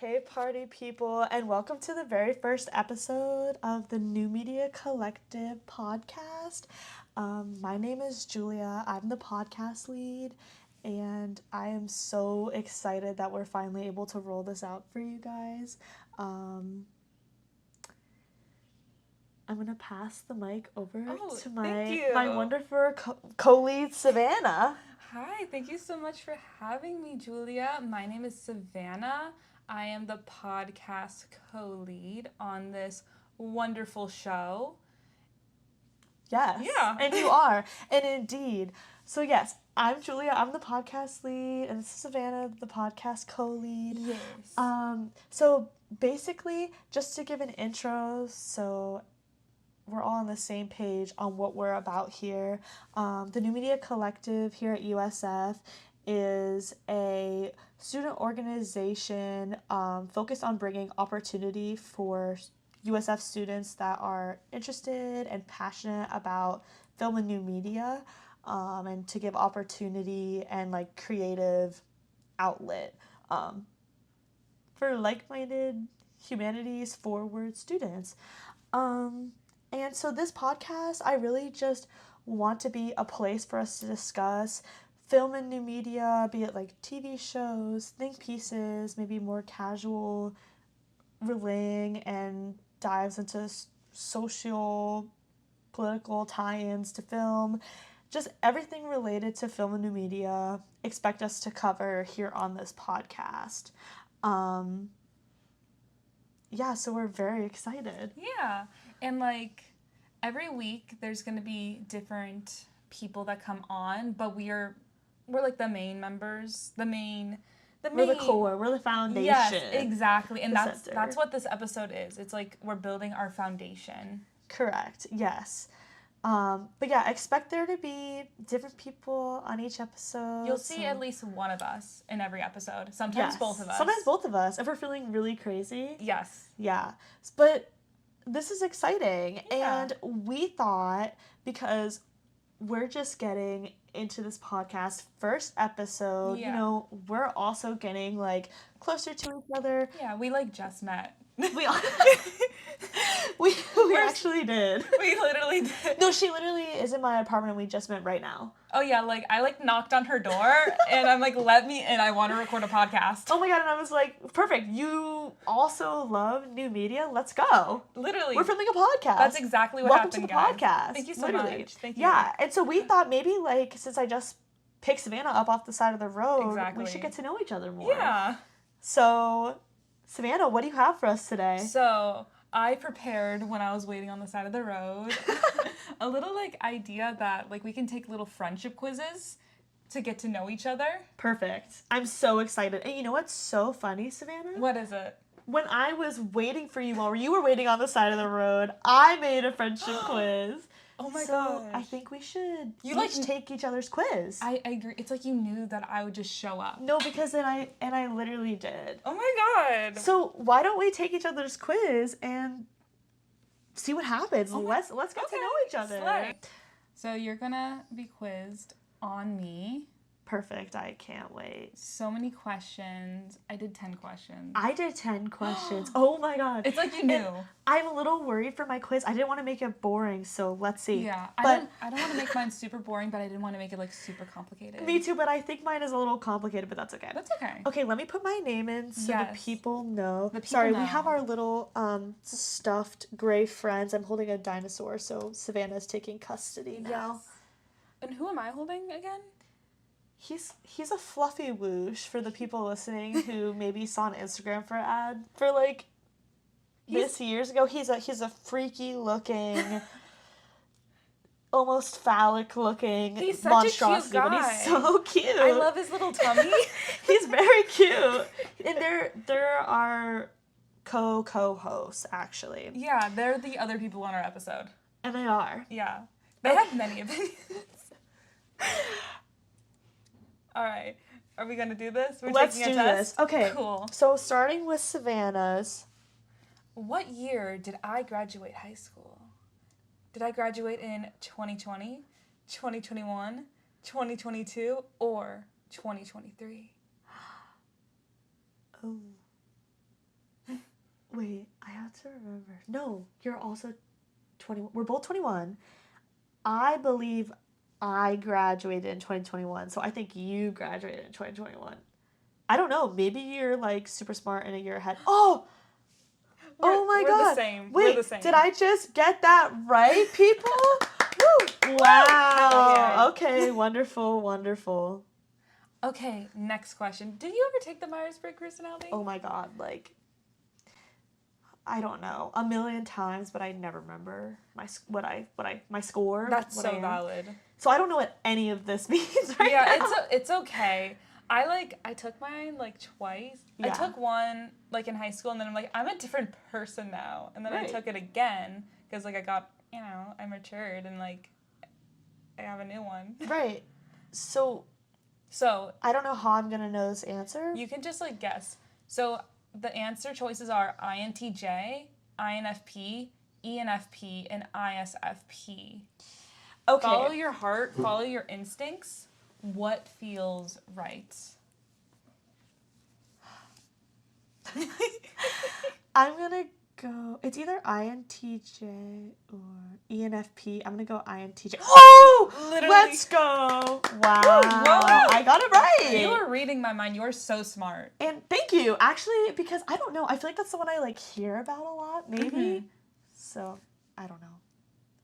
Hey party people, and welcome to the very first episode of the New Media Collective podcast. My name is Julia. I'm the podcast lead, and I am so excited that we're finally able to roll this out for you guys. I'm gonna pass the mic over to my wonderful co-lead, Savannah. Hi, thank you so much for having me, Julia. My name is Savannah. I am the podcast co-lead on this wonderful show. Yes. Yeah. And you are. And indeed. So yes, I'm Julia. I'm the podcast lead, and this is Savannah, the podcast co-lead. Yes. So basically, just to give an intro, so we're all on the same page on what we're about here. The New Media Collective here at USF is a student organization focused on bringing opportunity for USF students that are interested and passionate about film and new media, and to give opportunity and like creative outlet for like-minded humanities forward students. And so this podcast, I really just want to be a place for us to discuss film and new media, be it like TV shows, think pieces, maybe more casual relaying and dives into social, political tie-ins to film. Just everything related to film and new media, expect us to cover here on this podcast. Yeah, so we're very excited. Yeah. And like every week there's going to be different people that come on, but we're like the main members, We're the core, we're the foundation. Yes, exactly. And that's center. That's what this episode is. It's like we're building our foundation. Correct. Yes. But yeah, expect there to be different people on each episode. You'll see at least one of us in every episode. Sometimes both of us. Sometimes both of us, if we're feeling really crazy. Yes. Yeah. But this is exciting. Yeah. And we thought, because we're just getting into this podcast first episode, Yeah. you know, we're also getting like closer to each other. Yeah, we like just met. We actually did. We literally did. No, she literally is in my apartment and we just met right now. Oh yeah, like I like knocked on her door and I'm like, let me in, I want to record a podcast. Oh my god, and I was like, perfect, you also love new media, let's go. Literally. We're filming a podcast. That's exactly what Welcome happened, to the guys. podcast. Thank you so literally. much. Thank you. Yeah, and so we thought maybe like, since I just picked Savannah up off the side of the road, Exactly. we should get to know each other more. Yeah. So, Savannah, what do you have for us today? So, I prepared when I was waiting on the side of the road a little like idea that like we can take little friendship quizzes to get to know each other. Perfect. I'm so excited. And you know what's so funny, Savannah? What is it? When I was waiting for you while you were waiting on the side of the road, I made a friendship quiz. Oh my so gosh. I think we should each take each other's quiz. I agree. It's like you knew that I would just show up. No, because then I literally did. Oh my god. So why don't we take each other's quiz and see what happens? Let's get to know each other. Slay. So you're gonna be quizzed on me. Perfect. I can't wait. So many questions. I did 10 questions. I did 10 questions. Oh my god. It's like you knew. And I'm a little worried for my quiz. I didn't want to make it boring, so let's see. Yeah. But I don't want to make mine super boring, but I didn't want to make it like super complicated. Me too, but I think mine is a little complicated, but that's okay. That's okay. Okay, let me put my name in so the people know. We have our little stuffed gray friends. I'm holding a dinosaur, so Savannah's taking custody now. Yes. And who am I holding again? He's a fluffy whoosh for the people listening who maybe saw an Instagram for ad for like this years ago. He's a freaky looking, almost phallic looking monstrosity, but he's so cute. I love his little tummy. He's very cute. And they're our co-hosts actually. Yeah, they're the other people on our episode. And they are. Yeah. They have many opinions. All right. Are we going to do this? Let's do this. Okay. Cool. So starting with Savannah's. What year did I graduate high school? Did I graduate in 2020, 2021, 2022, or 2023? Oh. to remember. No, you're also 21. We're both 21. I believe I graduated in 2021, so I think you graduated in 2021. I don't know. Maybe you're like super smart and a year ahead. Oh! Oh my God. We're the same. Wait, We're the same. did I just get that right, people? Woo! Wow. Yeah. Okay, wonderful, wonderful. Okay, next question. Did you ever take the Myers-Briggs personality? Oh my God, like, I don't know, a million times, but I never remember my score. That's what so I am. valid. So I don't know what any of this means right Yeah, now. it's okay. I took mine like twice. Yeah. I took one like in high school, and then I'm like, I'm a different person now. And then Right. I took it again because like I got, I matured and like I have a new one. Right. So I don't know how I'm gonna know this answer. You can just like guess. So the answer choices are INTJ, INFP, ENFP, and ISFP. Okay. Follow your heart, follow your instincts. What feels right? I'm gonna go. It's either INTJ or ENFP. I'm gonna go INTJ. Oh, Literally. Let's go! Wow, Whoa. I got it right. You were reading my mind. You are so smart. And thank you, actually, because I don't know. I feel like that's the one I like hear about a lot, maybe. Mm-hmm. So I don't know.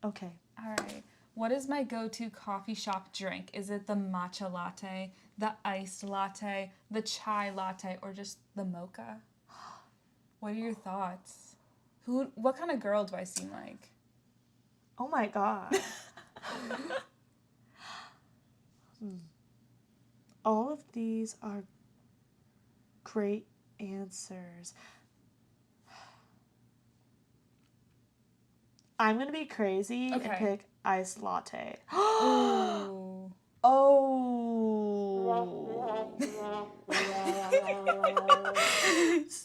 Okay. All right. What is my go-to coffee shop drink? Is it the matcha latte, the iced latte, the chai latte, or just the mocha? What are your thoughts? What kind of girl do I seem like? Oh my God. All of these are great answers. I'm going to be crazy and pick iced latte. Ooh. Oh.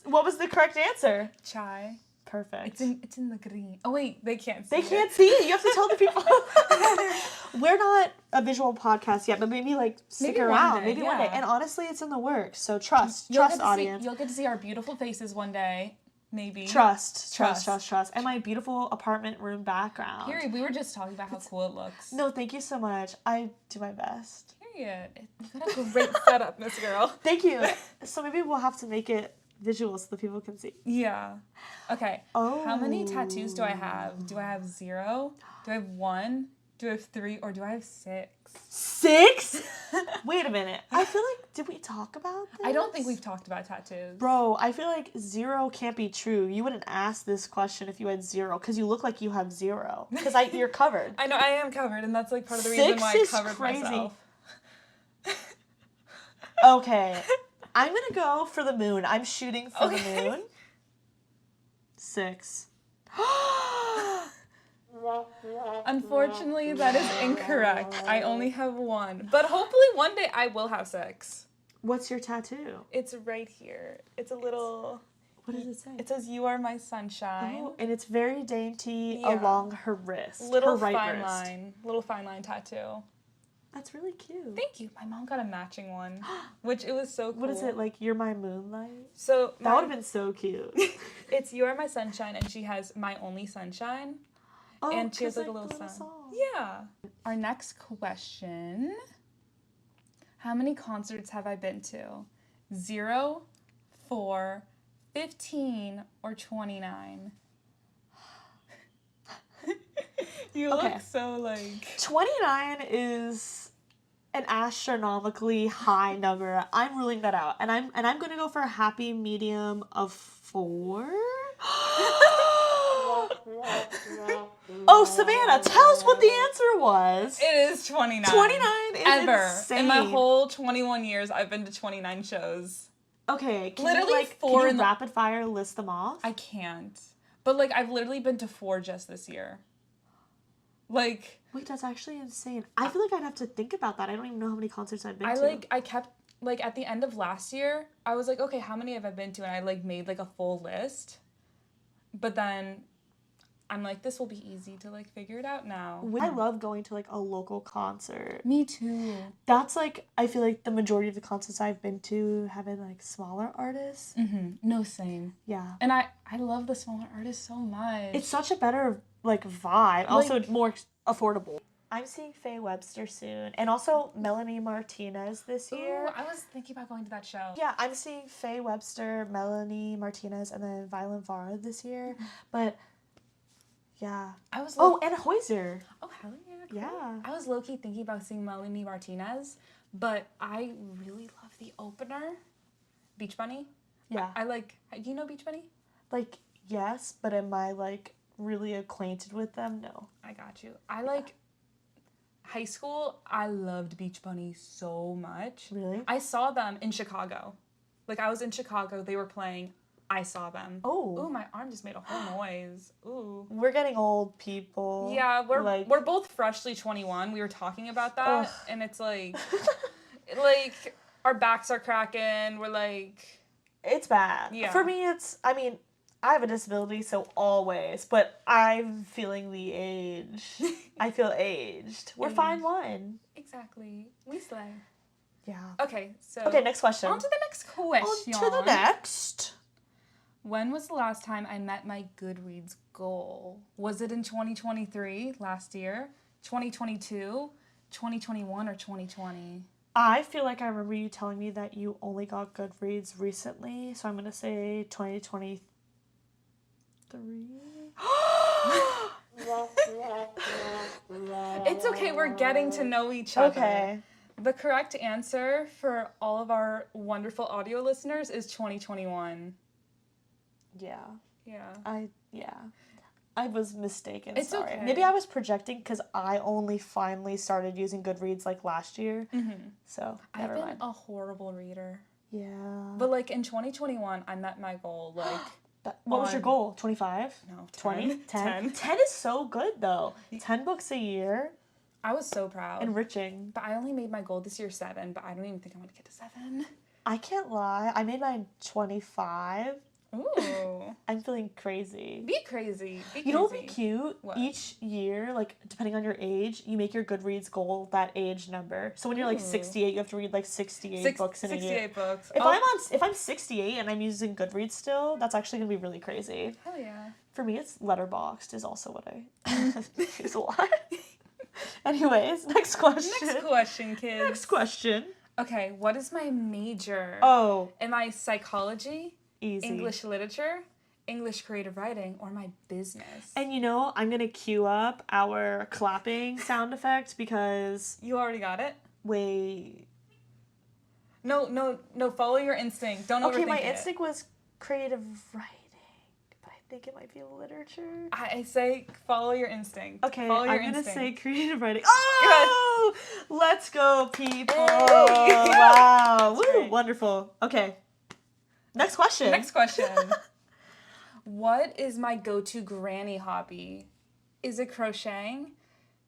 What was the correct answer? Chai. Perfect. It's in the green. Oh wait, they can't see. They can't see it. You have to tell the people. We're not a visual podcast yet, but maybe like stick around. Maybe one day. And honestly, it's in the works. So trust audience. You'll get to see our beautiful faces one day. Maybe. Trust. And my beautiful apartment room background. Period. We were just talking about how cool it looks. No, thank you so much. I do my best. Period. You got a great setup, Miss Girl. Thank you. So maybe we'll have to make it visual so the people can see. Yeah. Okay. Oh. How many tattoos do I have? Do I have 0? Do I have 1? Do I have 3? Or do I have 6? 6? Wait a minute. I feel like, did we talk about this? I don't think we've talked about tattoos. Bro, I feel like 0 can't be true. You wouldn't ask this question if you had 0, because you look like you have 0. Because you're covered. I know, I am covered, and that's like part of the reason why I covered myself. Okay. I'm going to go for the moon. I'm shooting for the moon. 6. Unfortunately, that is incorrect. I only have 1. But hopefully one day I will have 6. What's your tattoo? It's right here. It's a little... What does it say? It says, "You are my sunshine." Oh, and it's very dainty along her wrist. Little her right fine wrist. line. Little fine line tattoo. That's really cute. Thank you. My mom got a matching one, which it was so cool. What is it, like, "You're my moonlight"? So that would have been so cute. It's "You are my sunshine," and she has "My only sunshine." Oh, and she has like a little song. song. Yeah. Our next question. How many concerts have I been to? 0, 4, 15, or 29? You look so like... 29 is an astronomically high number. I'm ruling that out. And I'm going to go for a happy medium of 4. Oh, Savannah, tell us what the answer was. It is 29. 29 is Ever. insane. In my whole 21 years, I've been to 29 shows. Okay, can Literally you rapid fire list them off? I can't. But, like, I've literally been to 4 just this year. Like... Wait, that's actually insane. I feel like I'd have to think about that. I don't even know how many concerts I've been to. I kept, like, at the end of last year, I was like, okay, how many have I been to? And I, like, made, like, a full list. But then I'm like, this will be easy to like figure it out now. I love going to like a local concert. Me too. That's like, I feel like the majority of the concerts I've been to have been like smaller artists. No, same. Yeah. And I love the smaller artists so much. It's such a better like vibe. Also, it's more affordable. I'm seeing Faye Webster soon, and also Melanie Martinez this year. Ooh, I was thinking about going to that show. Yeah, I'm seeing Faye Webster, Melanie Martinez, and then Violent Vara this year. But yeah, I was. And Hoyser. Oh hell yeah! Cool. Yeah. I was low-key thinking about seeing Melanie Martinez, but I really love the opener, Beach Bunny. Yeah. I like. Do you know Beach Bunny? Like yes, but am I like really acquainted with them? No. I got you. I like. High school, I loved Beach Bunny so much. Really? I saw them in Chicago. Like, I was in Chicago, they were playing, I saw them. Oh. Ooh, my arm just made a whole noise. Ooh. We're getting old people. Yeah, we're both freshly 21. We were talking about that, and it's like, like, our backs are cracking, we're like... It's bad. Yeah. For me, I mean, I have a disability, so always, but I'm feeling the age. I feel aged. We're fine wine. Exactly. We slay. Yeah. Okay, so... Okay, next question. On to the next question. On to the next. When was the last time I met my Goodreads goal? Was it in 2023, last year, 2022, 2021, or 2020? I feel like I remember you telling me that you only got Goodreads recently, so I'm going to say 2023. It's okay, we're getting to know each other. Okay. The correct answer for all of our wonderful audio listeners is 2021. Yeah. Yeah. I was mistaken. It's sorry. okay. Maybe I was projecting because I only finally started using Goodreads like last year. So, never I've been mind. a horrible reader. Yeah. But like in 2021, I met my goal like... What was your goal? 25? No, 20? 10. 10 is so good though. 10 books a year. I was so proud. Enriching. But I only made my goal this year 7, but I don't even think I'm going to get to 7. I can't lie. I made mine 25. Ooh. I'm feeling crazy. Be crazy. You know what would be cute? What? Each year, like, depending on your age, you make your Goodreads goal that age number. So when you're, like, 68, you have to read, like, 68 books in a year. 68 books. If I'm 68 and I'm using Goodreads still, that's actually going to be really crazy. Hell yeah. For me, it's Letterboxd is also what I use a lot. Anyways, next question. Next question, kids. Next question. Okay, what is my major? Oh. Am I psychology? Easy. English literature? English creative writing? Or my business? And you know, I'm going to cue up our clapping sound effect because... You already got it? Wait. No, follow your instinct. Don't overthink it. Okay, my instinct was creative writing, but I think it might be literature. I say follow your instinct. Okay, follow your I'm going to instinct. say creative writing. Oh! Let's go, people. Wow. Woo, great. wonderful. Okay. Next question. Next question. What is my go-to granny hobby? Is it crocheting?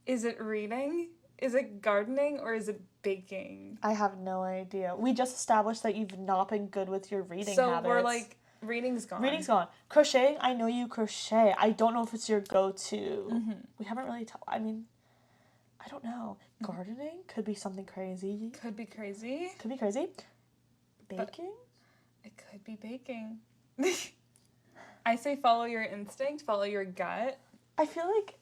Is it reading? Is it gardening? Or is it baking? I have no idea. We just established that you've not been good with your reading so habits. we're like, reading's gone. Reading's gone. Crocheting, I know you crochet. I don't know if it's your go-to. We haven't really I don't know. Gardening could be something crazy. Could be crazy. Could be crazy. Baking? It could be baking. I say follow your instinct, follow your gut. I feel like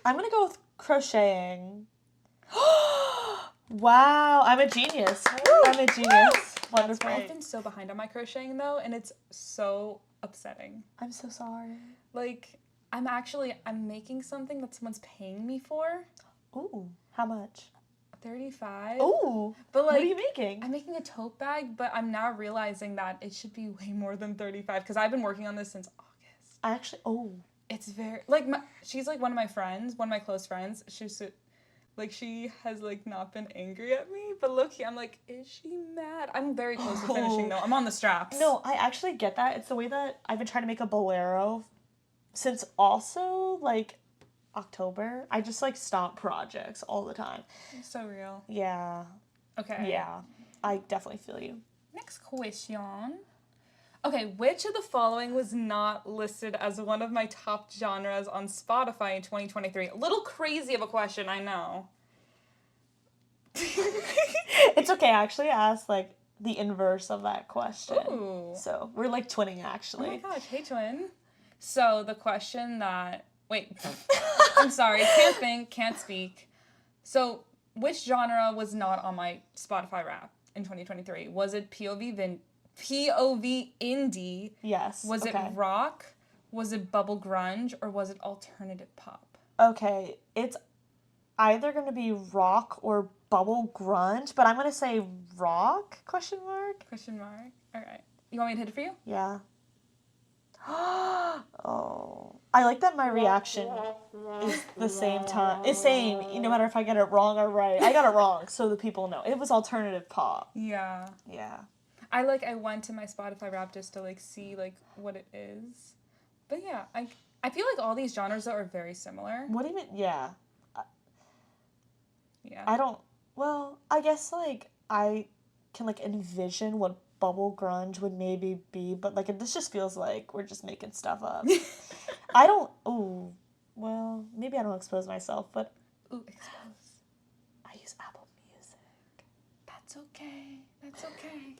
I'm gonna go with crocheting. Wow, I'm a genius. I'm a genius. Wonderful. I've been so behind on my crocheting though, and it's so upsetting. I'm so sorry. Like, I'm making something that someone's paying me for. Ooh, how much? 35. Ooh, But like, what are you making? I'm making a tote bag, but I'm now realizing that it should be way more than 35 because I've been working on this since August. It's very, like, she's, like, one of my close friends. She has, like, not been angry at me, but look-key, I'm like, is she mad? I'm very close to finishing, though. I'm on the straps. No, I actually get that. It's the way that I've been trying to make a bolero since also, like, October. I just, like, stop projects all the time. It's so real. Yeah. Okay. Yeah. I definitely feel you. Next question. Okay, which of the following was not listed as one of my top genres on Spotify in 2023? A little crazy of a question, I know. It's okay. I actually asked like the inverse of that question. Ooh. So we're like twinning Oh my actually. gosh, hey twin. So the question that wait, I'm sorry, can't think, can't speak. So which genre was not on my Spotify rap in 2023? Was it POV indie? Yes. Was it okay. rock? Was it bubble grunge? Or was it alternative pop? Okay, it's either going to be rock or bubble grunge, but I'm going to say rock, question mark? Question mark. All right. You want me to hit it for you? Yeah. Oh. I like that my reaction is the same time. It's same, no matter if I get it wrong or right. I got it wrong, so the people know. It was alternative pop. Yeah. Yeah. I went to my Spotify rap just to like see like what it is. But yeah, I feel like all these genres though are very similar. What do you mean? Yeah. Yeah. I don't, well, I guess like I can like envision what bubble grunge would maybe be, but like this just feels like we're just making stuff up. I don't, oh, well, maybe I don't expose myself, but Ooh, expose. I use Apple Music. That's okay. That's okay.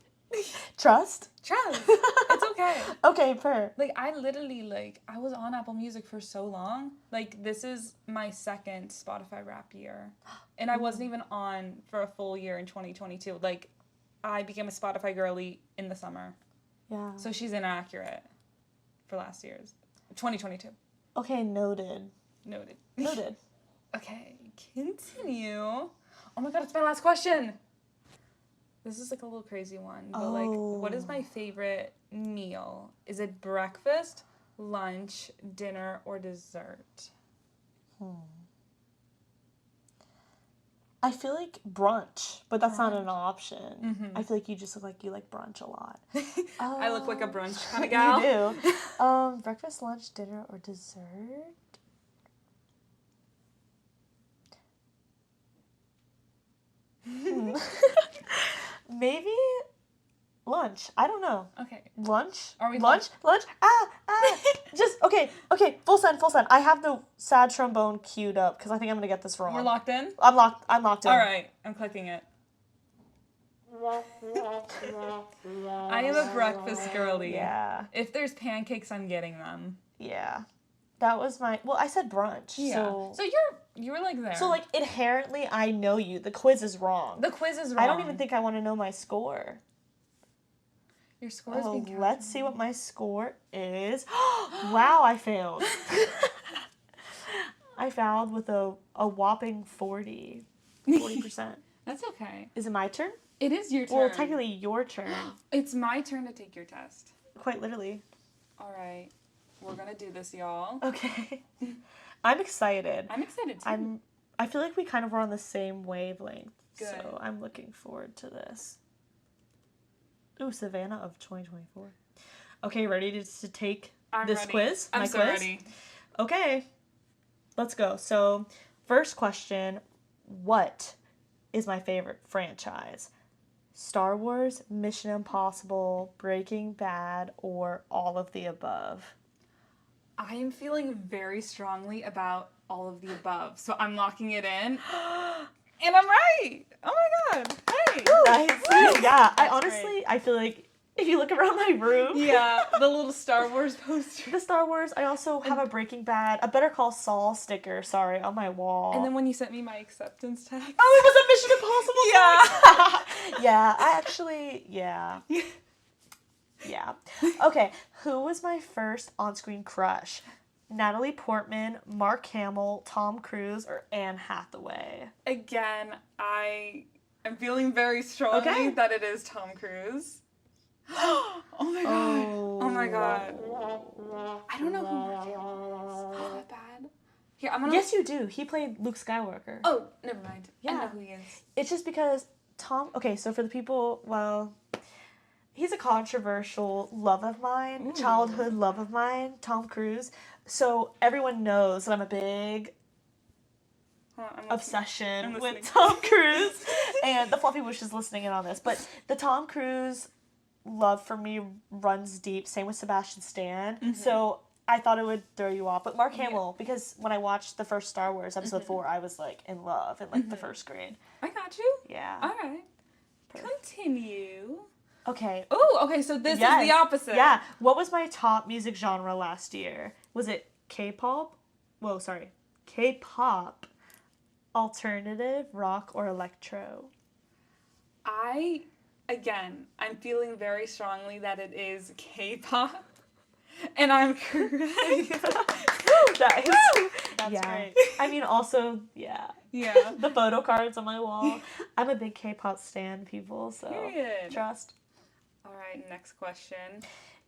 Trust? Trust. It's okay. Okay, Like, I literally, I was on Apple Music for so long. Like, this is my second Spotify rap year. And I wasn't even on for a full year in 2022. Like, I became a Spotify girly in the summer. Yeah. So she's inaccurate for last year's. 2022. Okay, noted. Noted. Noted. Okay, continue. Oh my god, it's my last question. This is like a little crazy one, but like, what is my favorite meal? Is it breakfast, lunch, dinner, or dessert? I feel like brunch, but that's not an Brunch. option. Mm-hmm. I feel like you just look like you like brunch a lot. I look like a brunch kind of gal. You do. Breakfast, lunch, dinner, or dessert? Maybe lunch. I don't know. Okay. Lunch? Are we lunch? Just okay. Full send. I have the sad trombone queued up because I think I'm gonna get this wrong. We're locked in? I'm locked in. All right, I'm clicking it. I am a breakfast girly. Yeah. If there's pancakes, I'm getting them. Yeah. That was my. Well, I said brunch. Yeah. So you're like there. So like inherently, I know you. The quiz is wrong. The quiz is wrong. I don't even think I want to know my score. Your score is being let's see what my score is. Wow, I failed. I failed with a whopping 40%. That's okay. Is it my turn? It is your turn. Well, technically your turn. It's my turn to take your test. Quite literally. All right. We're going to do this, y'all. Okay. I'm excited. I'm excited too. I feel like we kind of were on the same wavelength. Good. So I'm looking forward to this. Ooh, Savannah of 2024. Okay, ready to take this ready. quiz? I'm my so quiz? ready. Okay. Let's go. So, first question, what is my favorite franchise? Star Wars, Mission Impossible, Breaking Bad, or all of the above? I am feeling very strongly about all of the above, so I'm locking it in. And I'm right! Oh my god! Hey! Nice. Yeah, I That's honestly, great. I feel like if you look around my room. Yeah, the little Star Wars poster. The Star Wars, I also have a Breaking Bad, a Better Call Saul sticker, on my wall. And then when you sent me my acceptance text. Oh, it was a Mission Impossible. Yeah, I actually, yeah. Yeah. Okay, who was my first on-screen crush? Natalie Portman, Mark Hamill, Tom Cruise, or Anne Hathaway? Again, I am feeling very strongly that it is Tom Cruise. Oh my god. Oh my god. I don't know who Mark Hamill is. Oh, bad. Here, I'm gonna... Yes, you do. He played Luke Skywalker. Oh, never mind. Yeah. I know who he is. It's just because okay, so for the people, he's a controversial love of mine, childhood love of mine, Tom Cruise. So everyone knows that I'm a big obsession with Tom Cruise. And the Fluffy Wish is listening in on this. But the Tom Cruise love for me runs deep. Same with Sebastian Stan. Mm-hmm. So I thought it would throw you off. But Mark Yeah. Hamill, because when I watched the first Star Wars episode Mm-hmm. 4, I was like in love in like the first grade. I got you. Yeah. All right. Continue. Okay. Oh, okay, so this is the opposite. Yeah. What was my top music genre last year? Was it K-pop? Whoa, sorry. K-pop, alternative, rock, or electro? I'm feeling very strongly that it is K-pop. And I'm correct. That's great. I mean, also, yeah. Yeah. The photo cards on my wall. I'm a big K-pop stan, people, so Period. trust. All right, next question.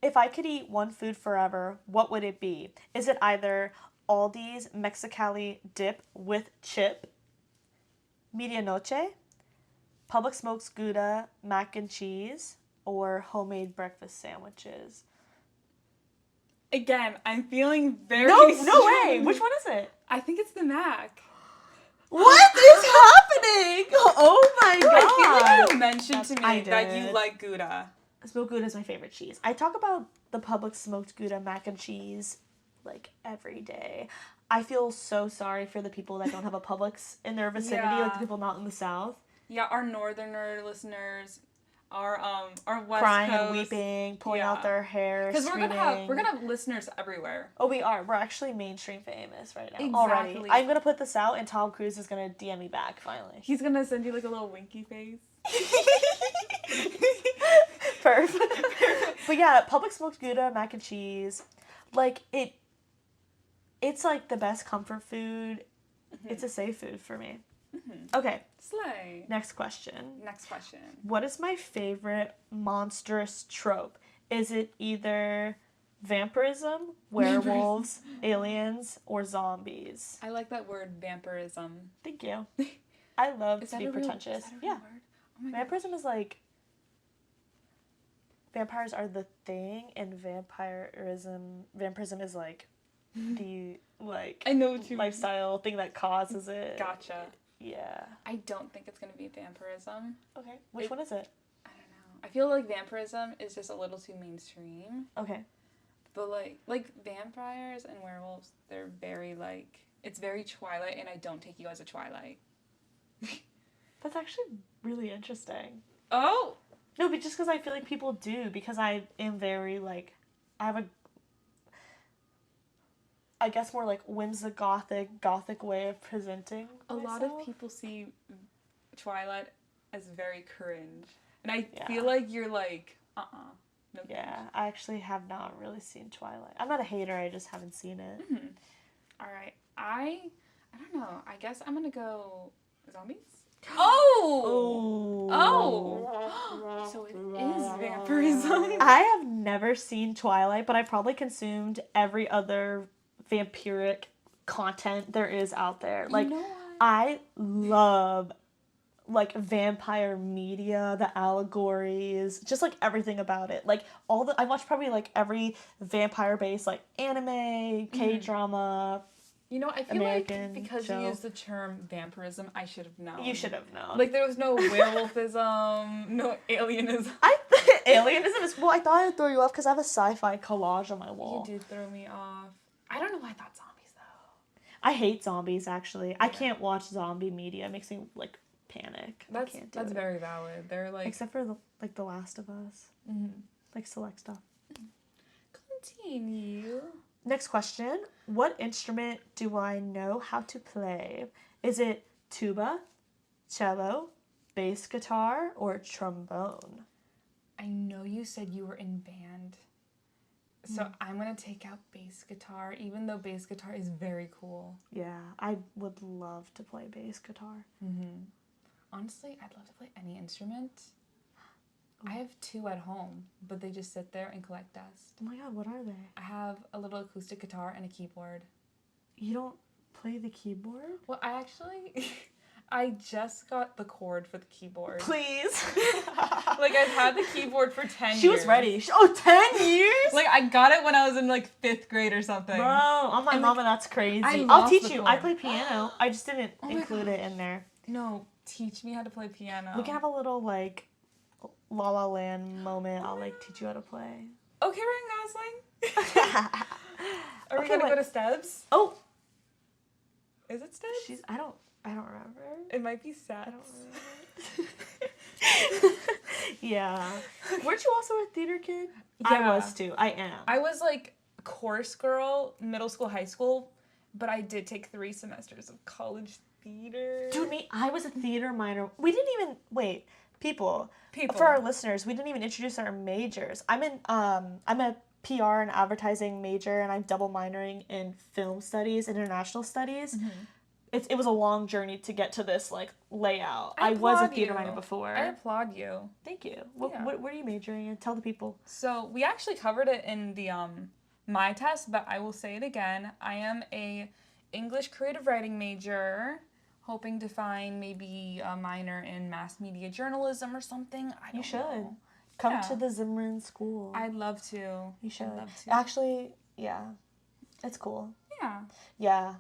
If I could eat one food forever, what would it be? Is it either Aldi's Mexicali dip with chip, medianoche, Public Smoke's Gouda mac and cheese, or homemade breakfast sandwiches? Again, I'm feeling very No strong. way! Which one is it? I think it's the Mac. What is happening? Oh my god! I feel like you mentioned to I me that you did. like Gouda. Smoked Gouda is my favorite cheese. I talk about the Public Smoked Gouda mac and cheese like every day. I feel so sorry for the people that don't have a Publix in their vicinity, like the people not in the South. Yeah, our northerner listeners, our West Crying Coast, and weeping, pulling out their hair, because screaming. we're gonna have listeners everywhere. Oh, we are. We're actually mainstream famous right now. Exactly. Already. I'm gonna put this out, and Tom Cruise is gonna DM me back finally. He's gonna send you like a little winky face. Perfect. But yeah, Public Smoked Gouda mac and cheese, like it's like the best comfort food. Mm-hmm. It's a safe food for me. Mm-hmm. Okay. Slay. Next question. What is my favorite monstrous trope? Is it either vampirism, werewolves, aliens, or zombies? I like that word, vampirism. Thank you. I love to be pretentious. Is that a real word? Oh my Vampirism is like vampires are the thing, and vampirism is like the I know what you lifestyle thing that causes it. Gotcha. Yeah. I don't think it's gonna be vampirism. Okay. Which one is it? I don't know. I feel like vampirism is just a little too mainstream. Okay. But like vampires and werewolves, they're very like, it's very Twilight, and I don't take you as a Twilight. That's actually really interesting. Oh! No, but just because I feel like people do, because I am very, like, I have I guess more, like, gothic way of presenting myself. A lot of people see Twilight as very cringe. And I feel like you're like, no. Yeah, I actually have not really seen Twilight. I'm not a hater, I just haven't seen it. Mm-hmm. All right, I don't know. I guess I'm gonna go zombies. Oh! So it is vampirism. I have never seen Twilight, but I probably consumed every other vampiric content there is out there. Like, you know I love, like, vampire media, the allegories, just, like, everything about it. Like, I watched probably, like, every vampire-based, like, anime, K-drama, You know, I feel American like because show. you used the term vampirism, I should have known. You should have known. Like, there was no werewolfism, no alienism. Alienism is... Well, I thought I would throw you off because I have a sci-fi collage on my wall. You did throw me off. I don't know why I thought zombies, though. I hate zombies, actually. Yeah. I can't watch zombie media. It makes me, like, panic. I can't do it. That's very valid. They're like... Except for, The Last of Us. Mm-hmm. Like, select stuff. Continue. Next question. What instrument do I know how to play? Is it tuba, cello, bass guitar, or trombone? I know you said you were in band. So I'm going to take out bass guitar, even though bass guitar is very cool. Yeah, I would love to play bass guitar. Mm-hmm. Honestly, I'd love to play any instrument. I have 2 at home, but they just sit there and collect dust. Oh my god, what are they? I have a little acoustic guitar and a keyboard. You don't play the keyboard? Well, I just got the cord for the keyboard. Please. Like, I've had the keyboard for 10 years. She was ready. 10 years? Like, I got it when I was in, like, 5th grade or something. Bro, oh my mama, that's crazy. I'll I'll teach the you. chord. I play piano. I just didn't Oh my include gosh. it in there. No, teach me how to play piano. We can have a little, like, La La Land moment, I'll like teach you how to play. Okay, Ryan Gosling. Are we Okay, gonna go to Steps? Oh, Is it Steps? I don't remember. It might be I Steps. don't remember. Yeah. Weren't you also a theater kid? I Yeah. was too. I am. I was like course girl, middle school, high school, but I did take 3 semesters of college theater. Dude, I was a theater minor. We didn't even wait. People. People. For our listeners, we didn't even introduce our majors. I'm a PR and advertising major, and I'm double minoring in film studies, international studies. Mm-hmm. It was a long journey to get to this like layout. I was a applaud theater you. minor before. I applaud you. Thank you. Yeah. What are you majoring in? Tell the people. So we actually covered it in the my test, but I will say it again. I am a English creative writing major, hoping to find maybe a minor in mass media journalism or something. You should know. come Yeah. to the Zimmerman School. I'd love to. You should. I'd love to. Actually, yeah, it's cool. Yeah. Yeah.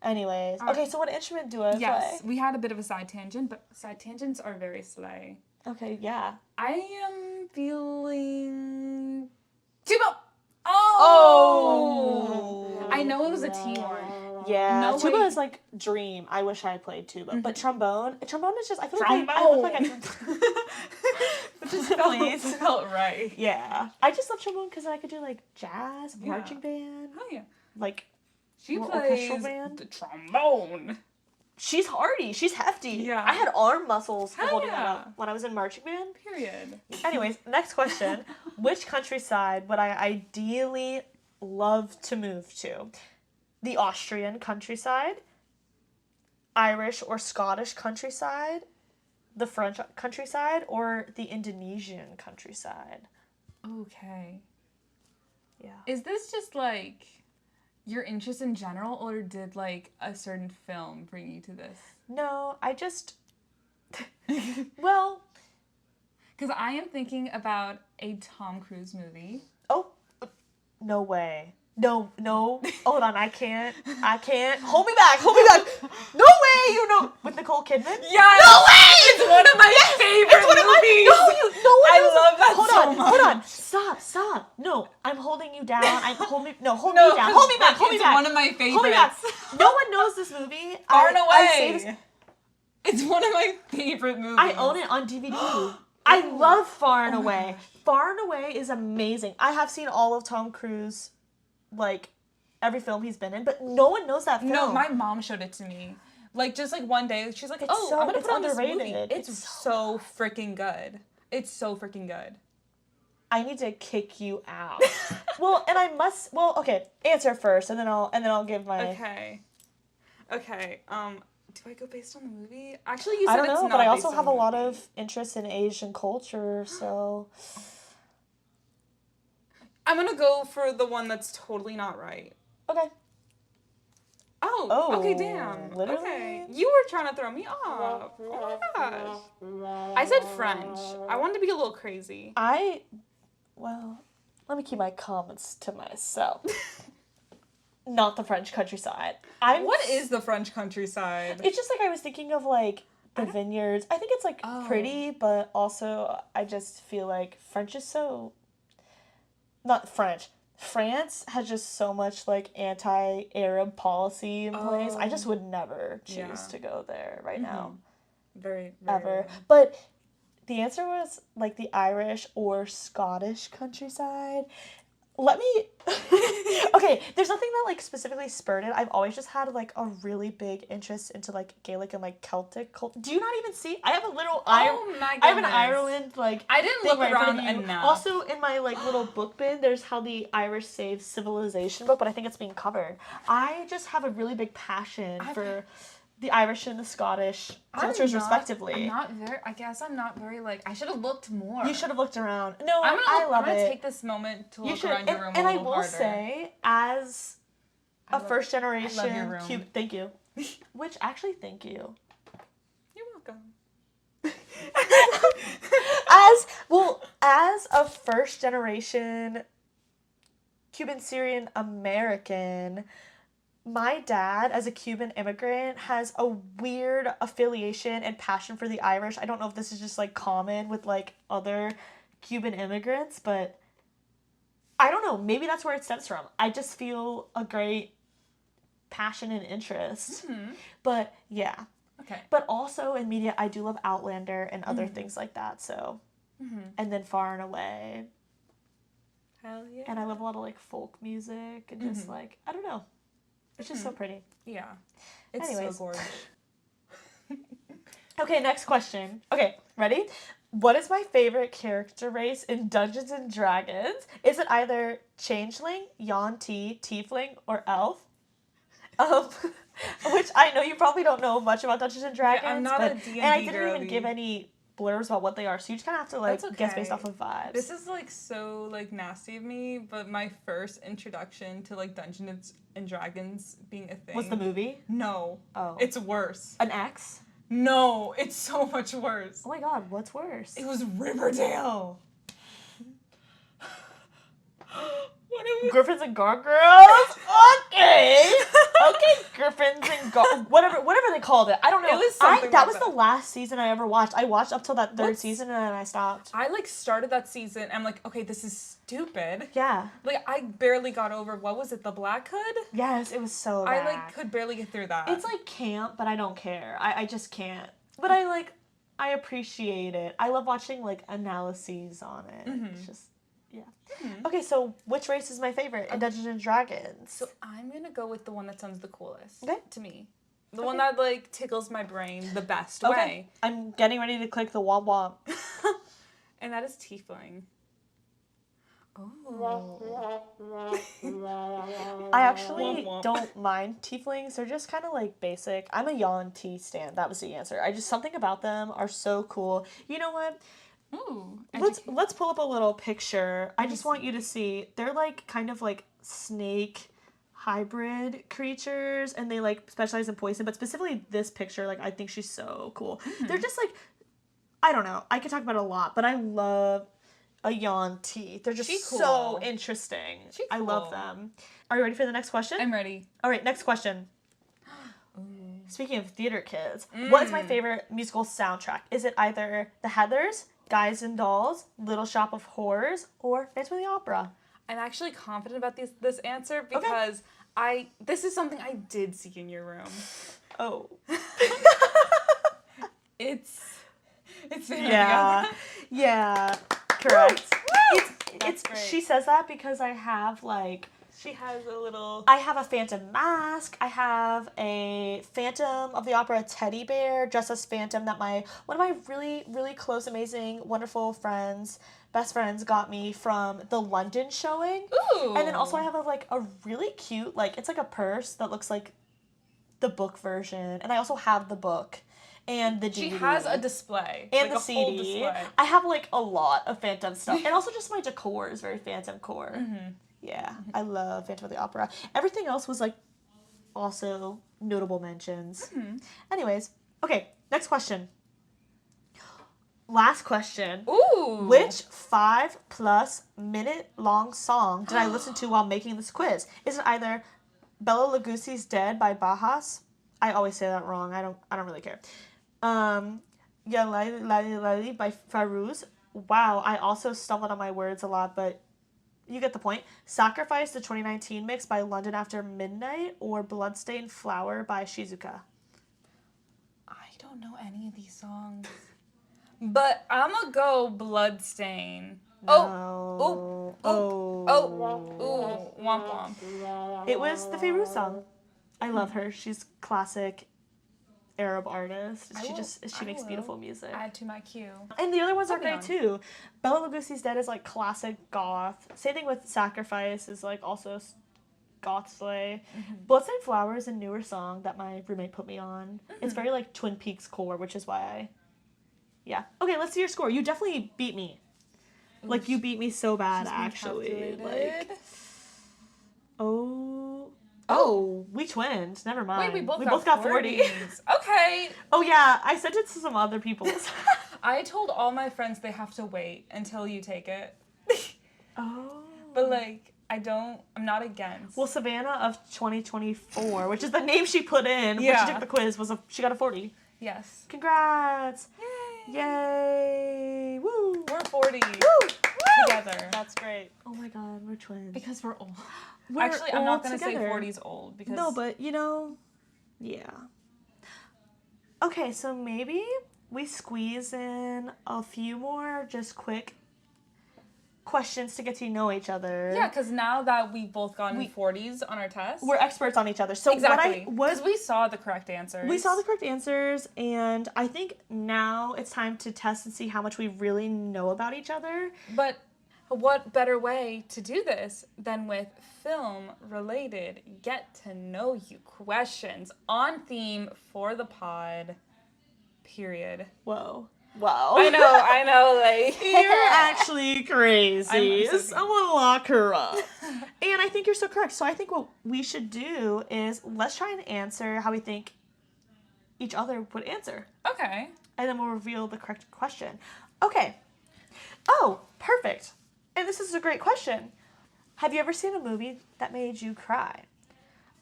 Anyways, okay. So what instrument do I play? Yes, we had a bit of a side tangent, but side tangents are very slay. Okay. Yeah. I am feeling tuba. Oh. I know it was a T one. Yeah. No tuba way. is like dream. I wish I played tuba, but trombone is just. I feel Trombone. like I look like It just felt right. Yeah. I just love trombone because I could do like jazz, Yeah. marching band, Oh yeah. like. She More plays orchestral band? the trombone. She's hardy. She's hefty. Yeah. I had arm muscles for Hell holding that yeah. up when I was in marching band. Period. Anyways, next question. Which countryside would I ideally love to move to? The Austrian countryside, Irish or Scottish countryside, the French countryside, or the Indonesian countryside? Okay. Yeah. Is this just like your interest in general, or did like a certain film bring you to this? No, I just... Well... Because I am thinking about a Tom Cruise movie. Oh, no way. No. Hold on, I can't. Hold me back. No way, you know. With Nicole Kidman? Yeah. No way! It's one of my favorite movies. No one I knows love that hold so on, much. Hold on. Stop. No, I'm holding you down. Hold me down. 'cause, Hold me back. It's one of my favorites. Hold me back. No one knows this movie. Far and I Away. say this, It's one of my favorite movies. I own it on DVD. I love Far and Away. Far and Away is amazing. I have seen all of Tom Cruise, like, every film he's been in, but no one knows that film. No, my mom showed it to me. Like, just like one day, she's like, It's oh, so- I'm gonna it's put on this movie. underrated. It's It's so freaking good. It's so freaking good. I need to kick you out. Okay, answer first, and then I'll give my... Okay. Do I go based on the movie? Actually, you said I don't it's know, not but I based also on have the a lot movie. of interest in Asian culture, so... I'm gonna go for the one that's totally not right. Okay. Oh, okay, damn. literally? Okay. You were trying to throw me off. Oh my gosh. I said French. I wanted to be a little crazy. Let me keep my comments to myself. Not the French countryside. What is the French countryside? It's just like I was thinking of like the vineyards. I think it's like pretty, but also I just feel like French is so... Not French. France has just so much like anti-Arab policy in place. I just would never choose to go there right now. Very Ever. rare. But the answer was like the Irish or Scottish countryside. Let me... Okay, there's nothing that like specifically spurred it. I've always just had like a really big interest into like Gaelic and like Celtic culture. Do you not even see? I have a little Oh my I have an goodness. Ireland like I didn't thing look right in front around of you. enough. Also in my like little book bin, there's how the Irish saved civilization book, but I think it's being covered. I just have a really big passion for the Irish and the Scottish cultures respectively. I guess I'm not very like. I should have looked more. You should have looked around. No, I'm love gonna it. take this moment to You look should, around your room and a I little will harder. say, as a first generation, I love your room. thank you. Which actually, thank you. You're welcome. As a first generation Cuban Syrian American, my dad, as a Cuban immigrant, has a weird affiliation and passion for the Irish. I don't know if this is just like common with like other Cuban immigrants, but I don't know. Maybe that's where it stems from. I just feel a great passion and interest. Mm-hmm. But yeah. Okay. But also in media, I do love Outlander and other things like that. So, and then Far and Away. Hell yeah. And I love a lot of like folk music and just like, I don't know. It's just so pretty. Yeah. It's Anyways. so gorgeous. Okay, next question. Okay, ready? What is my favorite character race in Dungeons and Dragons? Is it either Changeling, Yuan-Ti, Tiefling, or Elf? Which I know you probably don't know much about Dungeons and Dragons. Yeah, I'm not a D&D and I didn't girly. even give any blurbs about what they are, so you just kind of have to like That's guess okay. based off of vibes. This is like so like nasty of me, but my first introduction to like Dungeons and Dragons being a thing Was the movie? No. Oh. It's worse. An X? No, it's so much worse. Oh my god, what's worse? It was Riverdale. What are we? Griffins and Gargoyles? Okay. Okay, Griffins and whatever they called it. I don't know. It was something that like was that. the last season I ever watched. I watched up till that third What's- season and then I stopped. I like started that season and I'm like, okay, this is stupid. Yeah. Like I barely got over what was it, the Black Hood? Yes, it was so I bad. like could barely get through that. It's like camp, but I don't care. I just can't. But I appreciate it. I love watching like analyses on it. It's just Okay, so which race is my favorite in Dungeons and Dragons? So I'm gonna go with the one that sounds the coolest. Okay. To me. The one that like tickles my brain the best Okay. way. I'm getting ready to click the womp womp. And that is Tiefling. Oh. I actually Womp womp. don't mind tieflings. They're just kind of like basic. I'm a Yuan-Ti stan. That was the answer. I just something about them are so cool. You know what? Ooh. Let's pull up a little picture. I just want you to see. They're like kind of like snake hybrid creatures, and they like specialize in poison. But specifically this picture, like I think she's so cool. They're just like, I don't know. I could talk about it a lot, but I love a Yuan-Ti. They're just She's so cool. interesting. She's I love cool. them. Are you ready for the next question? I'm ready. All right, next question. Speaking of theater kids, what is my favorite musical soundtrack? Is it either The Heathers, Guys and Dolls, Little Shop of Horrors, or Phantom of the Opera? I'm actually confident about this answer because this is something I did see in your room. Oh. It's Yeah. Yeah. Correct. It's great. she says that because I have like She has a little. I have a Phantom mask. I have a Phantom of the Opera teddy bear dressed as Phantom that one of my really, really close, amazing, wonderful best friends got me from the London showing. Ooh. And then also I have a really cute, like, it's like a purse that looks like the book version. And I also have the book and the DVD. She has a display. and like the a whole CD. display. I have like a lot of Phantom stuff. And also just my decor is very Phantom core. Mm-hmm. Yeah, I love Phantom of the Opera. Everything else was like also notable mentions. Mm-hmm. Anyways, okay, next question. Last question. Ooh. Which 5+ minute long song did I listen to while making this quiz? Is it either Bela Lugosi's Dead by Bajas? I always say that wrong. I don't really care. Ya Lali Lali Lali by Fairuz. Wow, I also stumbled on my words a lot, but you get the point. Sacrifice, the 2019 mix by London After Midnight, or Bloodstained Flower by Shizuka? I don't know any of these songs. But I'm gonna go Bloodstain. No. Oh, womp womp. It was the Fairuz song. I love her. She's classic Arab artist. She makes beautiful music. Add to my queue. And the other ones are Moving great too. Bela Lugosi's Dead is like classic goth. Same thing with Sacrifice is like also goth slay. Bloodstained Flower is a newer song that my roommate put me on. It's very like Twin Peaks core, which is why yeah. Okay, let's see your score. You definitely beat me. Like you beat me so bad actually. Like we twinned. Never mind. Wait, we both got 40. 40s. Okay. Oh yeah, I sent it to some other people. I told all my friends they have to wait until you take it. Oh. But like, I'm not against. Well, Savannah of 2024, which is the name she put in when Yeah. she took the quiz, she got a 40. Yes. Congrats! Yay! Yay! Woo! We're 40 Woo! together. That's great. Oh my god, we're twins. Because we're old. We're Actually, I'm not old going to say together. 40's old because No, but yeah. Okay, so maybe we squeeze in a few more just quick questions to get to know each other. yeah, because now that we've both gotten 40s on our test, We're experts on each other. So exactly. what Because we saw the correct answers. we saw the correct answers, and I think now it's time to test and see how much we really know about each other. But what better way to do this than with film-related get-to-know-you questions on theme for the pod, period. Whoa. I know, like... You're actually crazy. I'm so I want to lock her up. And I think you're so correct. So I think what we should do is let's try and answer how we think each other would answer. Okay. And then we'll reveal the correct question. Okay. Oh, perfect. And this is a great question. Have you ever seen a movie that made you cry?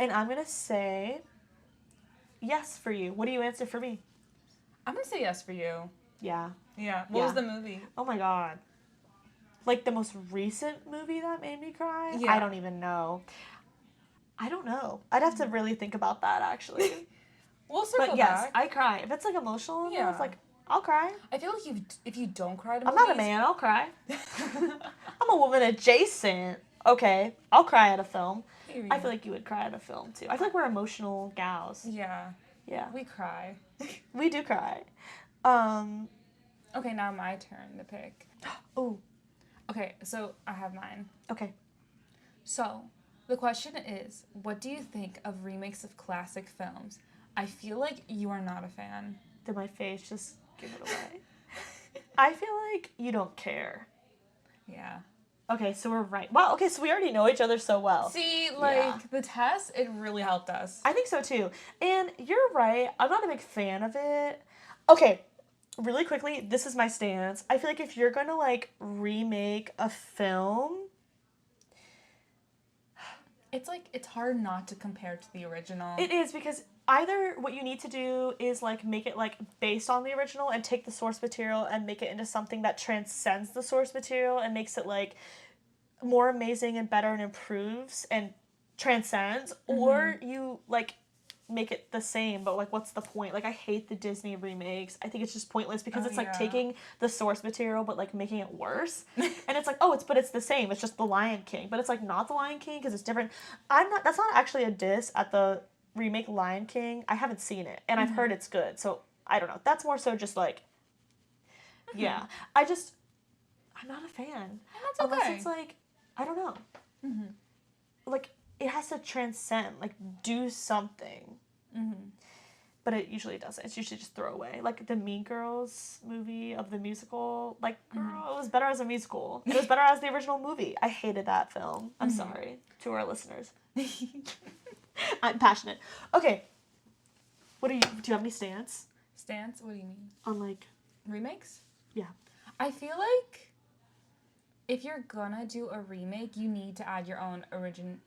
And I'm going to say yes for you. What do you answer for me? I'm going to say yes for you. Yeah. Yeah. What was the movie? Oh my god. Like the most recent movie that made me cry? Yeah. I don't even know. I don't know. I'd have to really think about that actually. We'll circle But yes, back. I cry. If it's like emotional Yeah. enough, like I'll cry. I feel like if you don't cry to I'm movies... not a man, I'll cry. I'm a woman adjacent. Okay, I'll cry at a film. Period. I feel like you would cry at a film too. I feel like we're emotional gals. Yeah. Yeah. We cry. We do cry. Okay, now my turn to pick. Oh, Okay, so I have mine. okay. So, the question is, what do you think of remakes of classic films? I feel like you are not a fan. Did my face just give it away? I feel like you don't care. Yeah. Okay, so we're right. Wow, okay, so we already know each other so well. See, like, Yeah. the test, it really helped us. I think so too. And you're right, I'm not a big fan of it. Okay, really quickly, this is my stance. I feel like if you're gonna, like, remake a film... It's like, it's hard not to compare to the original. It is, because either what you need to do is, like, make it, like, based on the original and take the source material and make it into something that transcends the source material and makes it, like, more amazing and better and improves and transcends, or you, like, make it the same, but, like, what's the point? Like, I hate the Disney remakes. I think it's just pointless because it's, like, yeah. taking the source material but, like, making it worse. And it's like, oh, it's the same. It's just The Lion King. But it's, like, not The Lion King because it's different. That's not actually a diss at the remake Lion King. I haven't seen it, and I've heard it's good, so I don't know. That's more so just, like, yeah. I'm not a fan. That's Unless okay. it's, like, I don't know. Like, it has to transcend, like, do something. But it usually doesn't. It's usually just throwaway. Like, the Mean Girls movie of the musical, like, girl, it was better as a musical. It was better as the original movie. I hated that film. I'm sorry to our listeners. I'm passionate. Okay. Do you have any stance Stance? What do you mean? on, like, Remakes? yeah. I feel like if you're gonna do a remake, you need to add your own originality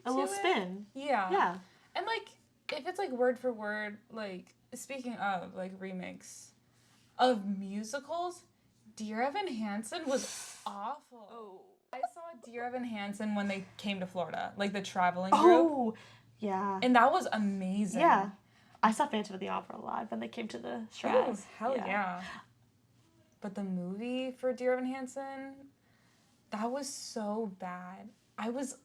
A little to it. spin. Yeah. Yeah. And, like, if it's, like, word for word, like, speaking of, like, remakes of musicals, Dear Evan Hansen was awful. Oh. I saw Dear Evan Hansen when they came to Florida, like, the traveling group. Oh, yeah. And that was amazing. Yeah. I saw Phantom of the Opera live when they came to the Oh, Shrines. hell yeah. But the movie for Dear Evan Hansen, that was so bad. I was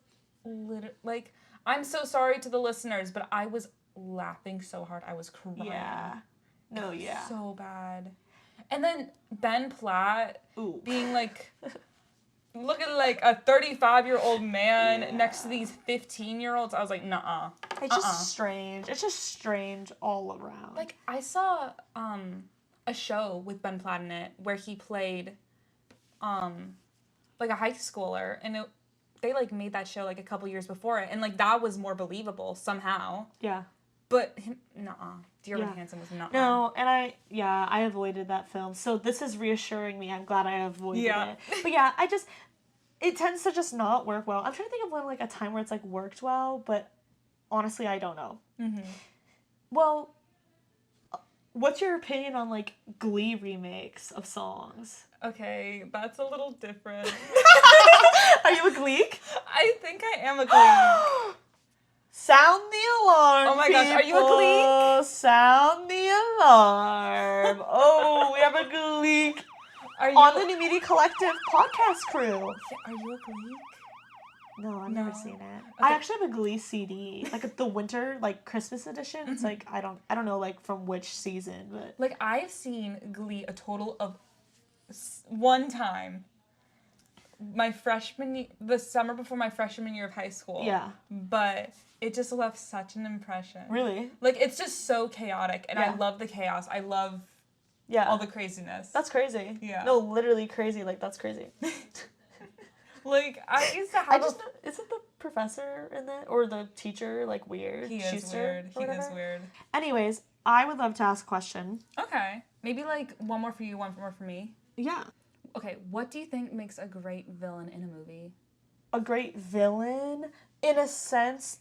like, I'm so sorry to the listeners, but I was laughing so hard. I was crying. Yeah. No, yeah. So bad. And then Ben Platt Ooh. being like, looking like a 35-year-old man next to these 15-year-olds. I was like, nuh-uh. It's just strange. It's just strange all around. Like, I saw a show with Ben Platt in it where he played like a high schooler, and they like made that show like a couple years before it, and like that was more believable somehow. yeah. But nuh-uh. Dear Evan Hansen was nuh-uh. No, and I avoided that film. So this is reassuring me. I'm glad I avoided it. But yeah, it tends to just not work well. I'm trying to think of when, like, a time where it's, like, worked well, but honestly, I don't know. Mm-hmm. Well, what's your opinion on, like, Glee remakes of songs? Okay, that's a little different. Are you a Gleek? I think I am a Gleek. Sound the alarm. Oh my gosh, are you a Gleek? Sound the alarm. Oh, we have a Gleek Are you on the New Media Collective podcast crew. Are you a Gleek? No, I've never seen it. Okay. I actually have a Glee CD, like the winter, like Christmas edition. It's like I don't know like from which season, but Like, I've seen Glee a total of one time. The summer before my freshman year of high school. yeah, But it just left such an impression. really, Like, it's just so chaotic, and I Yeah. love the chaos. I love yeah, all the craziness. that's crazy. Yeah. No, literally crazy. Like that's crazy. Like, I used to have I just know, isn't the professor in that or the teacher like weird? He is Schuster weird. or He is whatever? weird. Anyways, I would love to ask a question. Okay. Maybe, like, one more for you, one more for me. Yeah. Okay, what do you think makes a great villain in a movie? A great villain, in a sense,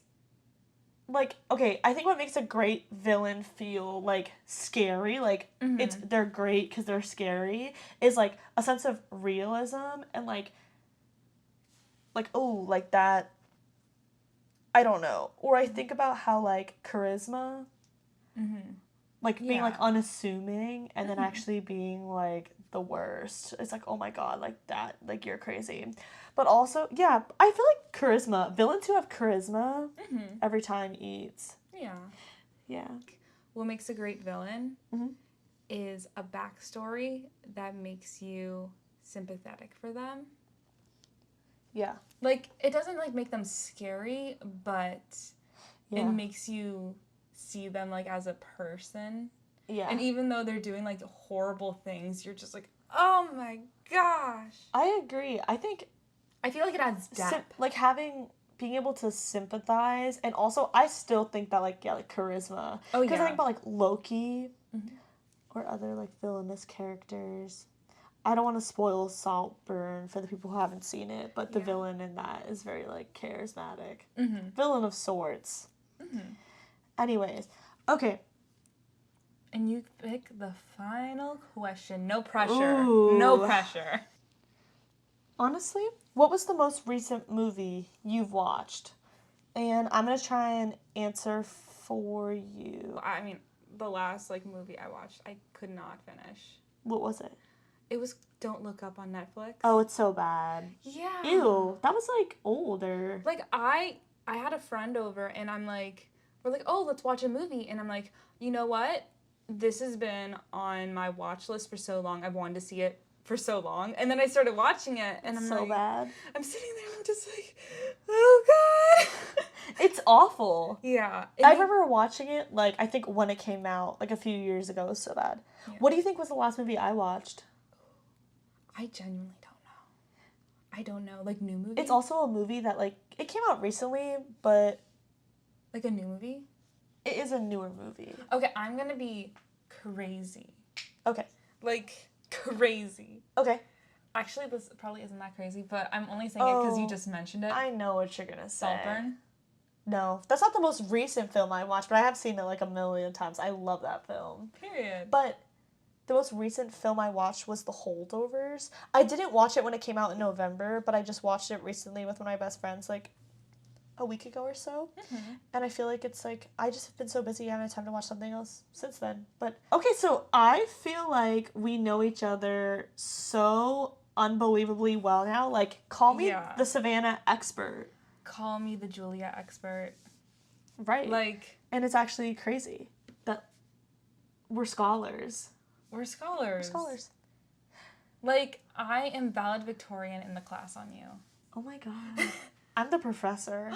like, okay, I think what makes a great villain feel, like, scary, like, they're great because they're scary, is, like, a sense of realism and, like, oh, like that, I don't know. Or I think about how, like, charisma, like, being, like, Yeah. unassuming and then actually being, like, the worst. It's like, oh my god, like that, like you're crazy. But also, yeah, I feel like charisma, villains who have charisma every time eats. Yeah. Yeah. What makes a great villain Mhm. is a backstory that makes you sympathetic for them. Yeah. Like, it doesn't, like, make them scary, but it Yeah. makes you see them, like, as a person. Yeah. And even though they're doing, like, horrible things, you're just like, oh my gosh. I agree. I think I feel like it adds depth. like being able to sympathize, and also I still think that like charisma. Oh, Because I yeah. think about like Loki or other like villainous characters. I don't want to spoil Saltburn for the people who haven't seen it, but the Yeah. villain in that is very like charismatic. Mm-hmm. Villain of sorts. Mm-hmm. Anyways, okay. And you pick the final question. No pressure. Ooh. No pressure. Honestly, what was the most recent movie you've watched? And I'm going to try and answer for you. I mean, the last, like, movie I watched, I could not finish. What was it? It was Don't Look Up on Netflix. Oh, it's so bad. Yeah. Ew, that was like older. Like, I had a friend over, and I'm like, we're like, oh, let's watch a movie. And I'm like, you know what? This has been on my watch list for so long. I've wanted to see it for so long. And then I started watching it, and I'm so like, bad. I'm sitting there, and I'm just like, oh, God. It's awful. Yeah. I remember watching it, like, I think when it came out, like, a few years ago. It was so bad. Yeah. What do you think was the last movie I watched? I genuinely don't know. I don't know. Like, new movie? It's also a movie that, like, it came out recently, but Like a new movie? it is a newer movie. Okay, I'm gonna be crazy. Okay. Like, crazy. Okay. Actually, this probably isn't that crazy, but I'm only saying it because you just mentioned it. I know what you're gonna say. Saltburn. No, that's not the most recent film I watched, but I have seen it like a million times. I love that film. Period. But the most recent film I watched was The Holdovers. I didn't watch it when it came out in November, but I just watched it recently with one of my best friends, like a week ago or so. And I feel like it's like, I just have been so busy, I haven't had time to watch something else since then. But, okay, so I feel like we know each other so unbelievably well now. Like, call me Yeah. the Savannah expert. Call me the Julia expert. Right. Like, And it's actually crazy that we're scholars. we're scholars. We're scholars. Like, I am valedictorian in the class on you. Oh my god. I'm the professor.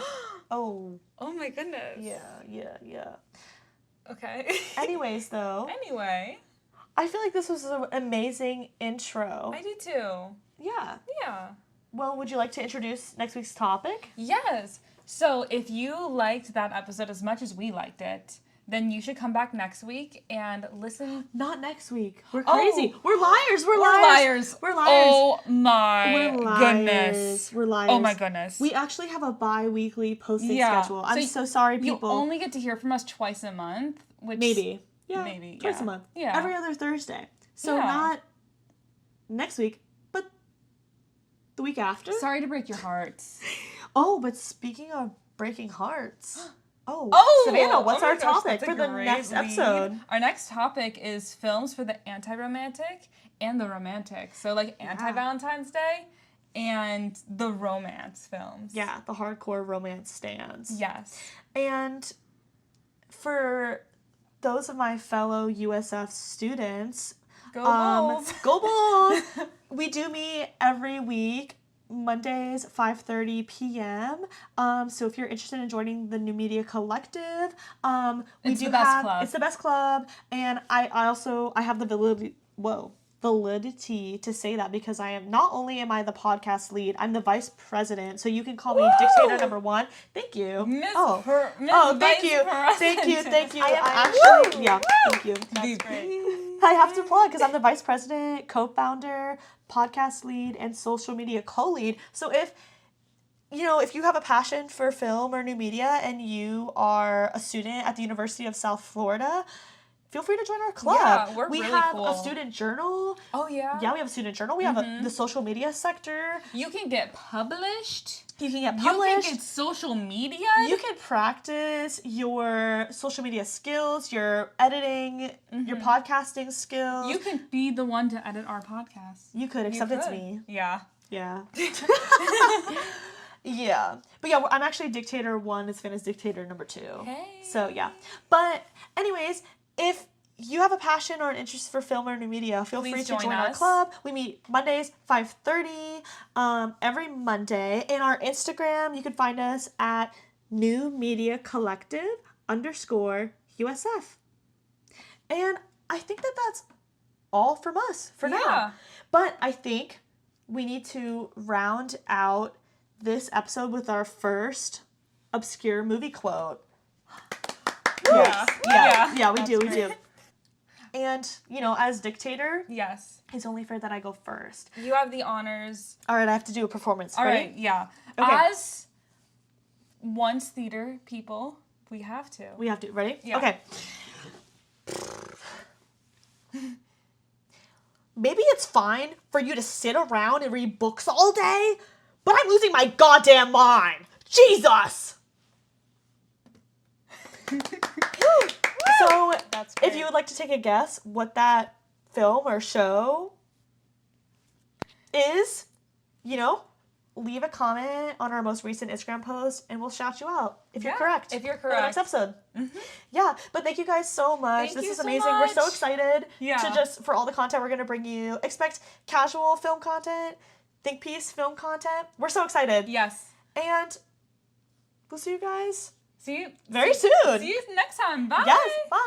Oh. Oh my goodness. Yeah. Okay. Anyways, though, Anyway, I feel like this was an amazing intro. I do too. Yeah. Yeah. Well, would you like to introduce next week's topic? Yes. So if you liked that episode as much as we liked it, then you should come back next week and listen. Not next week. We're crazy. We're liars. We're liars. We're liars. Oh my We're liars. goodness. We're liars. Oh my goodness. We actually have a bi-weekly posting schedule. I'm so sorry, people. You only get to hear from us twice a month, which maybe. Yeah. Maybe. Twice a month. Yeah. Every other Thursday. So not next week, but the week after. Sorry to break your hearts. Oh, but speaking of breaking hearts. Savannah, what's our topic for the next episode? Our next topic is films for the anti-romantic and the romantic. So like anti-Valentine's Day and the romance films. Yeah, the hardcore romance stands. Yes. And for those of my fellow USF students, go Bulls! Go Bulls! We do meet every week. Mondays, 5:30 p.m. So if you're interested in joining the New Media Collective, it's the best club, and I have the validity to say that because not only am I the podcast lead, I'm the vice president. So you can call me Dictator number 1. Thank you. Thank you. Thank you. Thank you. That's great. I have to plug because I'm the vice president, co-founder, podcast lead, and social media co-lead. So if you have a passion for film or new media and you are a student at the University of South Florida, feel free to join our club. Yeah, we really have cool. a student journal. Oh, yeah? Yeah, we have a student journal. We have the social media sector. You can get published. You can get social media. You can practice your social media skills, your editing, your podcasting skills. You can be the one to edit our podcast. You could, except it's me. Yeah. Yeah. Yeah. But yeah, I'm actually Dictator 1 as Finn is Dictator number 2. Hey. So yeah. But anyways, if you have a passion or an interest for film or new media, feel free to join our club. We meet Mondays, 5:30, every Monday. In our Instagram, you can find us at New Media Collective _USF. And I think that's all from us for now. But I think we need to round out this episode with our first obscure movie quote. Yeah, we do. And, as Dictator, it's only fair that I go first. You have the honors. All right, I have to do a performance. All Ready? right, yeah. Okay. As once theater people, we have to. We have to. Ready? Yeah. Okay. Maybe it's fine for you to sit around and read books all day, but I'm losing my goddamn mind. Jesus! So, if you would like to take a guess what that film or show is, leave a comment on our most recent Instagram post and we'll shout you out if you're correct. If you're for the next episode. Yeah, but thank you guys so much. This is amazing. We're so excited for all the content we're going to bring you. Expect casual film content, think piece film content. We're so excited. Yes. And we'll see you guys very soon. See you next time. Bye. Yes, bye.